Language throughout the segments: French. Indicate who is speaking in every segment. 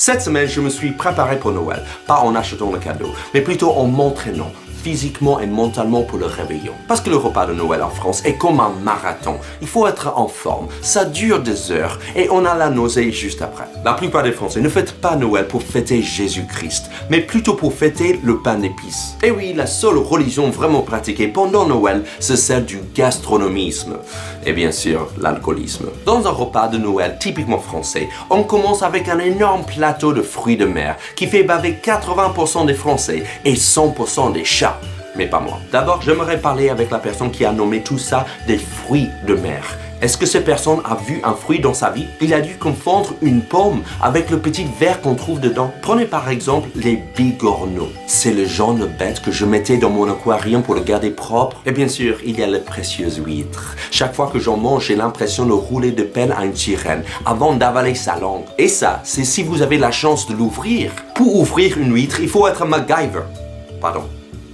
Speaker 1: Cette semaine, je me suis préparé pour Noël, pas en achetant le cadeau, mais plutôt en m'entraînant physiquement et mentalement pour le réveillon. Parce que le repas de Noël en France est comme un marathon. Il faut être en forme, ça dure des heures et on a la nausée juste après. La plupart des Français ne fêtent pas Noël pour fêter Jésus-Christ, mais plutôt pour fêter le pain d'épices. Et oui, la seule religion vraiment pratiquée pendant Noël, c'est celle du gastronomisme. Et bien sûr, l'alcoolisme. Dans un repas de Noël typiquement français, on commence avec un énorme plateau de fruits de mer qui fait baver 80% des Français et 100% des chats. Mais pas moi. D'abord, j'aimerais parler avec la personne qui a nommé tout ça des fruits de mer. Est-ce que cette personne a vu un fruit dans sa vie? Il a dû confondre une pomme avec le petit verre qu'on trouve dedans. Prenez par exemple les bigorneaux. C'est le genre de bête que je mettais dans mon aquarium pour le garder propre. Et bien sûr, il y a les précieuses huîtres. Chaque fois que j'en mange, j'ai l'impression de rouler de peine à une sirène avant d'avaler sa langue. Et ça, c'est si vous avez la chance de l'ouvrir. Pour ouvrir une huître, il faut être MacGyver. Pardon.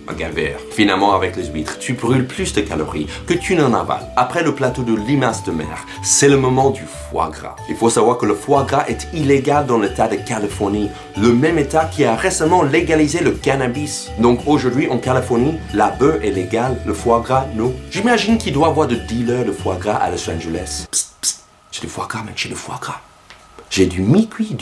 Speaker 1: MacGyver. Finalement, avec les huîtres, tu brûles plus de calories que tu n'en avales. Après le plateau de limaces de mer, c'est le moment du foie gras. Il faut savoir que le foie gras est illégal dans l'État de Californie, le même État qui a récemment légalisé le cannabis. Donc aujourd'hui, en Californie, la bœuf est légale, le foie gras, non. J'imagine qu'il doit y avoir de dealers de foie gras à Los Angeles. Psst, psst, j'ai du foie gras, mec, j'ai du foie gras. J'ai du mi-cuit,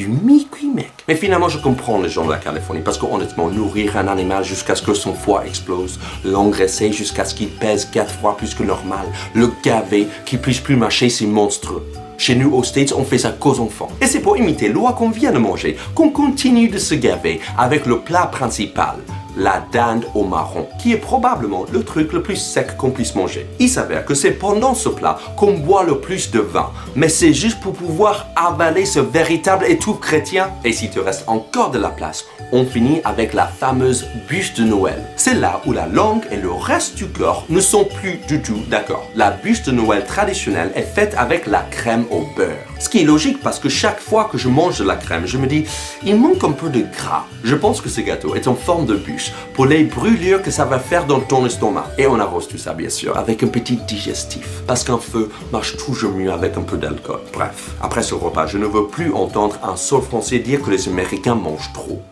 Speaker 1: mec. Mais finalement, je comprends les gens de la Californie parce qu'honnêtement, nourrir un animal jusqu'à ce que son foie explose, l'engraisser jusqu'à ce qu'il pèse 4 fois plus que normal, le gaver, qu'il puisse plus mâcher, c'est monstrueux. Chez nous, aux States, on fait ça qu'aux enfants. Et c'est pour imiter l'oie qu'on vient de manger, qu'on continue de se gaver avec le plat principal, la dinde au marron, qui est probablement le truc le plus sec qu'on puisse manger. Il s'avère que c'est pendant ce plat qu'on boit le plus de vin, mais c'est juste pour pouvoir avaler ce véritable étoupe chrétien. Et s'il te reste encore de la place, on finit avec la fameuse bûche de Noël. C'est là où la langue et le reste du corps ne sont plus du tout d'accord. La bûche de Noël traditionnelle est faite avec la crème au beurre. Ce qui est logique parce que chaque fois que je mange de la crème, je me dis, il manque un peu de gras. Je pense que ce gâteau est en forme de bûche pour les brûlures que ça va faire dans ton estomac. Et on arrose tout ça, bien sûr, avec un petit digestif. Parce qu'un feu marche toujours mieux avec un peu d'alcool. Bref, après ce repas, je ne veux plus entendre un seul Français dire que les Américains mangent trop.